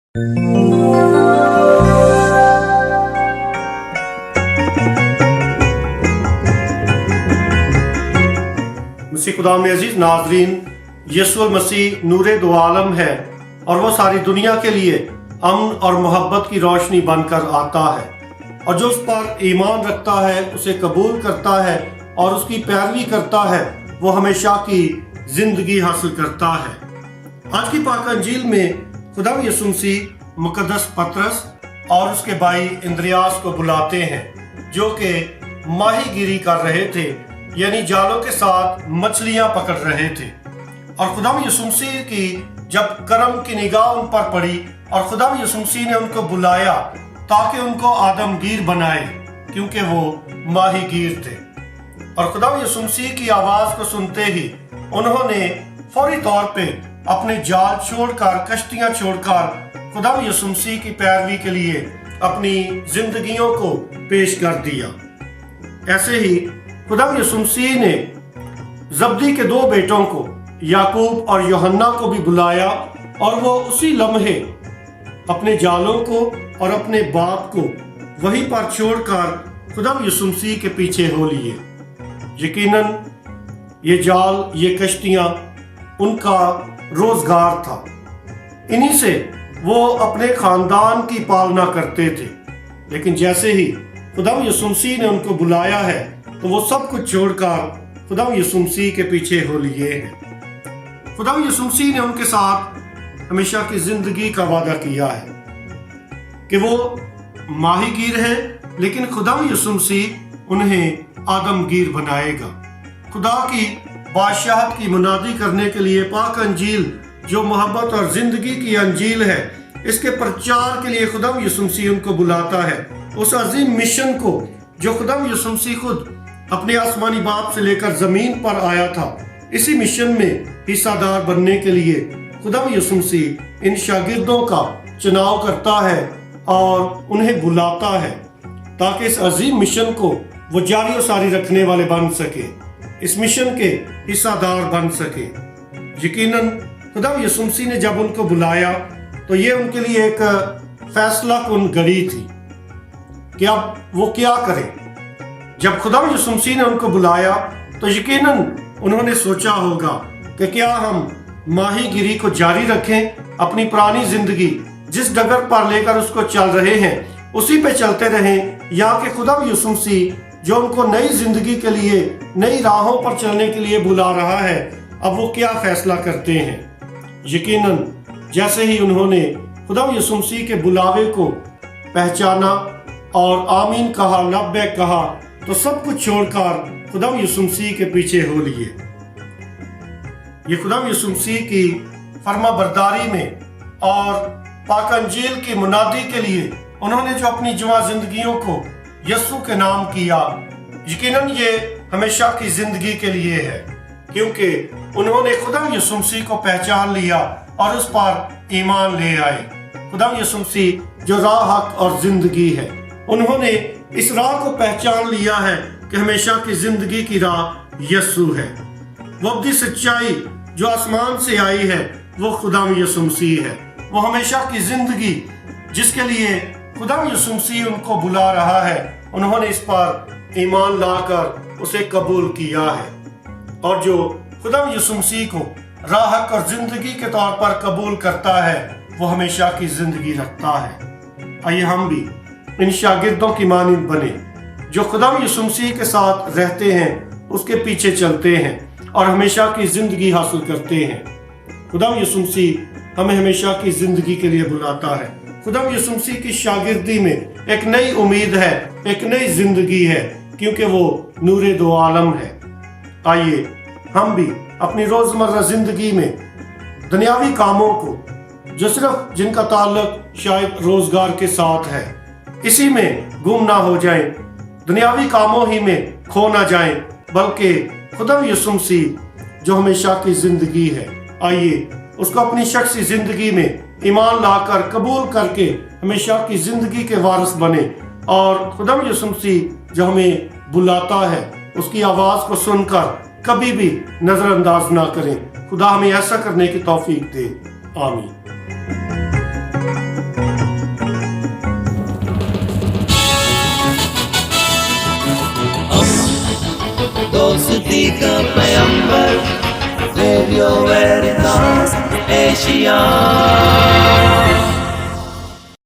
मसीह खुदा में अजीज नाजरीन, यीशु मसीह नूरे दो आलम है और वो सारी दुनिया के लिए अमन और मोहब्बत की रोशनी बनकर आता है, और जो उस पर ईमान रखता है, उसे कबूल करता है और उसकी पैरवी करता है, वो हमेशा की जिंदगी हासिल करता है। आज की पाक अंजील में खुदा यीशु मसीह मुकद्दस पतरस और उसके भाई इंद्रियास को बुलाते हैं, जो कि माहीगीरी कर रहे थे, यानी जालों के साथ मछलियां पकड़ रहे थे। और खुदा यीशु मसीह की जब करम की निगाह उन पर पड़ी और खुदा यीशु मसीह ने उनको बुलाया ताकि उनको आदमगीर बनाए, क्योंकि वो माहीगीर थे। और खुदा यीशु मसीह की आवाज को सुनते ही उन्होंने फौरी तौर पे अपने जाल छोड़कर, कश्तियां छोड़कर खुदा यीशु मसीह की पैरवी के लिए अपनी जिंदगियों को पेश कर दिया। ऐसे ही खुदा यीशु मसीह ने जब्दी के दो बेटों को, याकूब और यूहन्ना को भी बुलाया, और वो उसी लम्हे अपने जालों को और अपने बाप को वहीं पर छोड़कर खुदा यीशु मसीह के पीछे हो लिए। यकीनन ये जाल, ये कश्तियां उनका रोजगार था। इन्हीं से वो अपने खानदान की पालना करते थे। लेकिन जैसे ही खुदा यीशु मसीह ने उनको बुलाया है, तो वो सब कुछ छोड़कर खुदा यीशु मसीह के पीछे हो लिए हैं। खुदा यीशु मसीह ने उनके साथ हमेशा की जिंदगी का वादा किया है कि वो माहीगीर है, लेकिन खुदा यीशु मसीह उन्हें आदमगीर बनाएगा। खुदा की बादशाहत की मुनादी करने के लिए पाक अंजील, जो मोहब्बत और जिंदगी की अंजील है, इसके प्रचार के लिए खुदा यीशु मसीह उनको बुलाता है। उस अजीम मिशन को जो खुदा यीशु मसीह खुद अपने आसमानी बाप से लेकर जमीन पर आया था, इसी मिशन में हिस्सादार बनने के लिए खुदा यीशु मसीह इन शागिर्दों का चुनाव करता है और उन्हें बुलाता है, ताकि इस अजीम मिशन को वो जारी और सारी रखने वाले बन सके, इस मिशन के हिस्सादार बन सके। यकीनन खुदा यीशु मसीह ने जब उनको बुलाया, तो ये उनके लिए एक फैसला कुन घड़ी थी कि अब वो क्या करें। जब खुदा यीशु मसीह ने उनको बुलाया, तो यकीनन उन्होंने सोचा होगा कि क्या हम माहीगीरी को जारी रखें, अपनी पुरानी जिंदगी जिस डगर पर लेकर उसको चल रहे हैं उसी पे चलते रहें, या कि खुदा यीशु मसीह जो उनको नई जिंदगी के लिए, नई राहों पर चलने के लिए बुला रहा है, अब वो क्या फैसला करते हैं। यकीनन जैसे ही उन्होंने खुदा यीशु मसीह के बुलावे को पहचाना और आमीन कहा, लब्बैक कहा, तो सब कुछ छोड़कर खुदा यीशु मसीह के पीछे हो लिए। ये खुदा यीशु मसीह की फर्मा बरदारी में और पाक अंजील की मुनादी के लिए उन्होंने जो अपनी जुआ जिंदगियों को यीशु के नाम किया, यकीनन ये हमेशा की जिंदगी के लिए है, क्योंकि उन्होंने खुदा यीशु मसीह को पहचान लिया और उस पर ईमान ले आए। खुदा यीशु मसीह जो राह, हक और जिंदगी है, उन्होंने इस राह को पहचान लिया है कि हमेशा की जिंदगी की राह यीशु है। वो अब्दी सच्चाई जो आसमान से आई है, वो खुदा यीशु मसीह है। वो हमेशा की जिंदगी जिसके लिए खुदा यीशु मसीह उनको बुला रहा है, उन्होंने इस पर ईमान लाकर उसे कबूल किया है। और जो खुदा यीशु मसीह को राह, हक और जिंदगी के तौर पर कबूल करता है, वो हमेशा की जिंदगी रखता है। आइए हम भी इन शागिर्दों की मानिंद बने, जो खुदा यीशु मसीह के साथ रहते हैं, उसके पीछे चलते हैं और हमेशा की जिंदगी हासिल करते हैं। खुदा यीशु मसीह हमें हमेशा की जिंदगी के लिए बुलाता है। खुदा यीशु मसीह की शागिर्दी में एक नई उम्मीद है, एक नई जिंदगी है, क्योंकि वो नूरे दो आलम है। आइए हम भी अपनी रोजमर्रा जिंदगी में दुनियावी कामों को, जो सिर्फ जिनका ताल्लुक शायद रोजगार के साथ है, इसी में गुम ना हो जाएं, दुनियावी कामों ही में खो ना जाएं, बल्कि खुदा यीशु मसीह जो हमेशा की जिंदगी है, आइए उसको अपनी शख्सी जिंदगी में ईमान लाकर कबूल करके हमेशा की जिंदगी के वारिस बने, और खुदा यीशु मसीह जो हमें बुलाता है, उसकी आवाज को सुनकर कभी भी नजरअंदाज ना करें। खुदा हमें ऐसा करने की तौफीक दे। आमीन। دوستی کا پیمبر ریڈیو ویریٹاس ایشیا